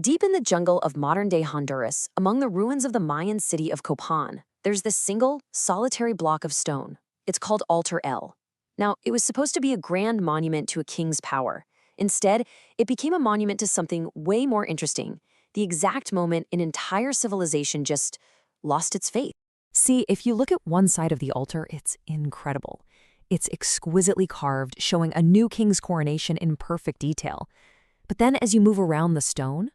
Deep in the jungle of modern-day Honduras, among the ruins of the Mayan city of Copan, there's this single, solitary block of stone. It's called Altar L. Now, it was supposed to be a grand monument to a king's power. Instead, it became a monument to something way more interesting, the exact moment an entire civilization just lost its faith. See, if you look at one side of the altar, it's incredible. It's exquisitely carved, showing a new king's coronation in perfect detail. But then as you move around the stone,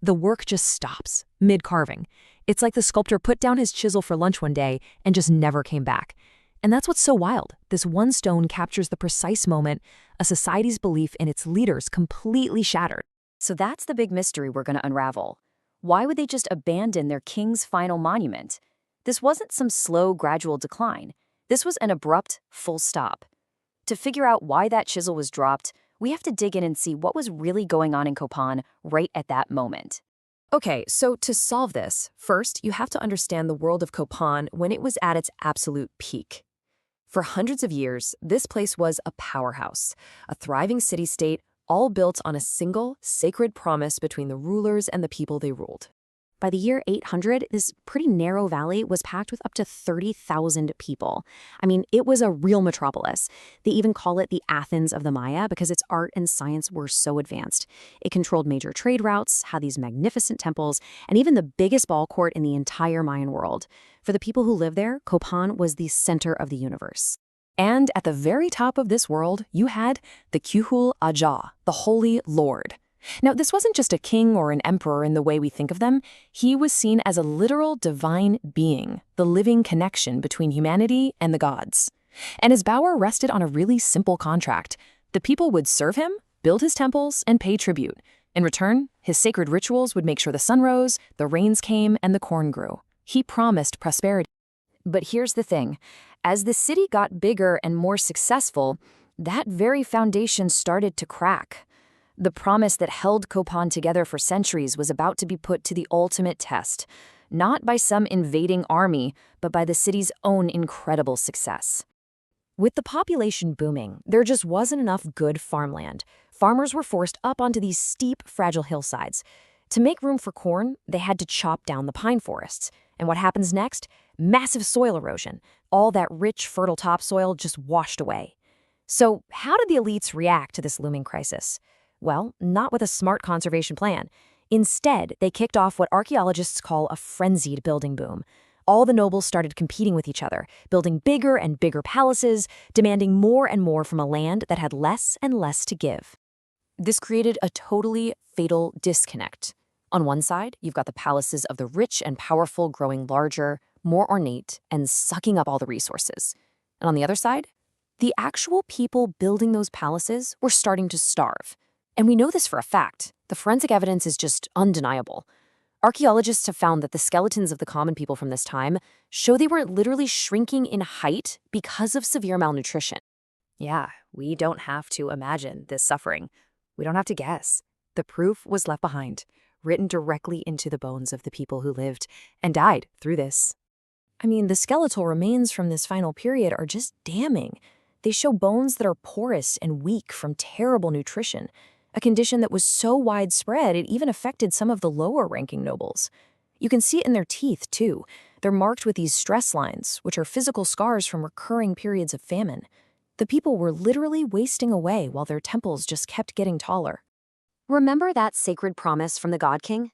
the work just stops, mid-carving. It's like the sculptor put down his chisel for lunch one day and just never came back. And that's what's so wild. This one stone captures the precise moment a society's belief in its leaders completely shattered. So that's the big mystery we're going to unravel. Why would they just abandon their king's final monument? This wasn't some slow, gradual decline. This was an abrupt, full stop. To figure out why that chisel was dropped, we have to dig in and see what was really going on in Copan right at that moment. Okay, so to solve this, first you have to understand the world of Copan when it was at its absolute peak. For hundreds of years, this place was a powerhouse, a thriving city-state, all built on a single, sacred promise between the rulers and the people they ruled. By the year 800, this pretty narrow valley was packed with up to 30,000 people. I mean, it was a real metropolis. They even call it the Athens of the Maya because its art and science were so advanced. It controlled major trade routes, had these magnificent temples, and even the biggest ball court in the entire Mayan world. For the people who lived there, Copan was the center of the universe. And at the very top of this world, you had the Kuhul Aja, the Holy Lord. Now, this wasn't just a king or an emperor in the way we think of them. He was seen as a literal divine being, the living connection between humanity and the gods. And his power rested on a really simple contract. The people would serve him, build his temples, and pay tribute. In return, his sacred rituals would make sure the sun rose, the rains came, and the corn grew. He promised prosperity. But here's the thing. As the city got bigger and more successful, that very foundation started to crack. The promise that held Copan together for centuries was about to be put to the ultimate test, not by some invading army, but by the city's own incredible success. With the population booming, there just wasn't enough good farmland. Farmers were forced up onto these steep, fragile hillsides. To make room for corn, they had to chop down the pine forests. And what happens next? Massive soil erosion. All that rich, fertile topsoil just washed away. So how did the elites react to this looming crisis? Well, not with a smart conservation plan. Instead, they kicked off what archaeologists call a frenzied building boom. All the nobles started competing with each other, building bigger and bigger palaces, demanding more and more from a land that had less and less to give. This created a totally fatal disconnect. On one side, you've got the palaces of the rich and powerful growing larger, more ornate, and sucking up all the resources. And on the other side, the actual people building those palaces were starting to starve. And we know this for a fact. The forensic evidence is just undeniable. Archaeologists have found that the skeletons of the common people from this time show they were literally shrinking in height because of severe malnutrition. Yeah, we don't have to imagine this suffering. We don't have to guess. The proof was left behind, written directly into the bones of the people who lived and died through this. I mean, the skeletal remains from this final period are just damning. They show bones that are porous and weak from terrible nutrition, a condition that was so widespread it even affected some of the lower-ranking nobles. You can see it in their teeth, too. They're marked with these stress lines, which are physical scars from recurring periods of famine. The people were literally wasting away while their temples just kept getting taller. Remember that sacred promise from the God King?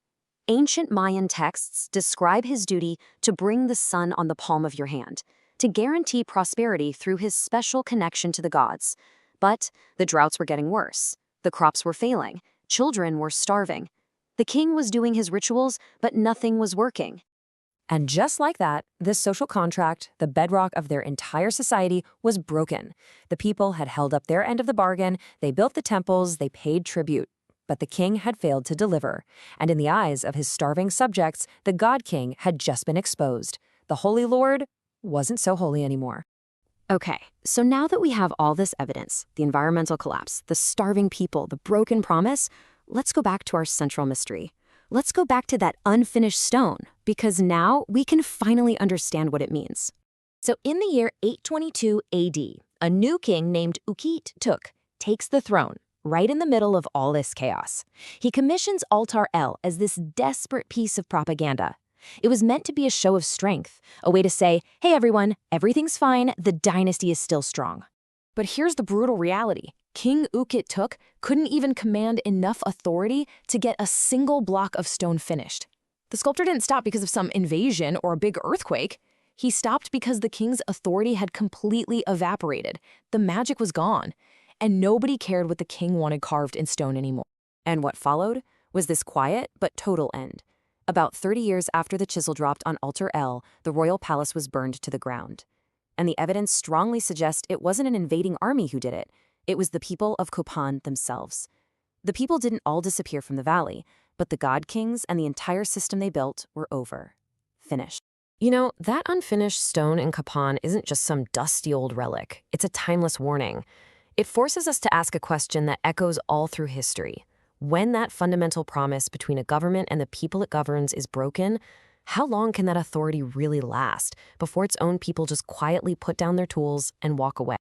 Ancient Mayan texts describe his duty to bring the sun on the palm of your hand, to guarantee prosperity through his special connection to the gods. But the droughts were getting worse. The crops were failing. Children were starving. The king was doing his rituals, but nothing was working. And just like that, this social contract, the bedrock of their entire society, was broken. The people had held up their end of the bargain, they built the temples, they paid tribute. But the king had failed to deliver. And in the eyes of his starving subjects, the God King had just been exposed. The Holy Lord wasn't so holy anymore. Okay, so now that we have all this evidence, the environmental collapse, the starving people, the broken promise, let's go back to our central mystery. Let's go back to that unfinished stone, because now we can finally understand what it means. So in the year 822 AD, a new king named Ukit Took takes the throne. right in the middle of all this chaos. He commissions Altar El as this desperate piece of propaganda. It was meant to be a show of strength, a way to say, hey everyone, everything's fine, the dynasty is still strong. But here's the brutal reality. King Ukit Took couldn't even command enough authority to get a single block of stone finished. The sculptor didn't stop because of some invasion or a big earthquake. He stopped because the king's authority had completely evaporated. The magic was gone, and nobody cared what the king wanted carved in stone anymore. And what followed was this quiet but total end. About 30 years after the chisel dropped on Altar El, the royal palace was burned to the ground. And the evidence strongly suggests it wasn't an invading army who did it. It was the people of Copan themselves. The people didn't all disappear from the valley, but the god kings and the entire system they built were over. Finished. You know, that unfinished stone in Copan isn't just some dusty old relic. It's a timeless warning. It forces us to ask a question that echoes all through history. When that fundamental promise between a government and the people it governs is broken, how long can that authority really last before its own people just quietly put down their tools and walk away?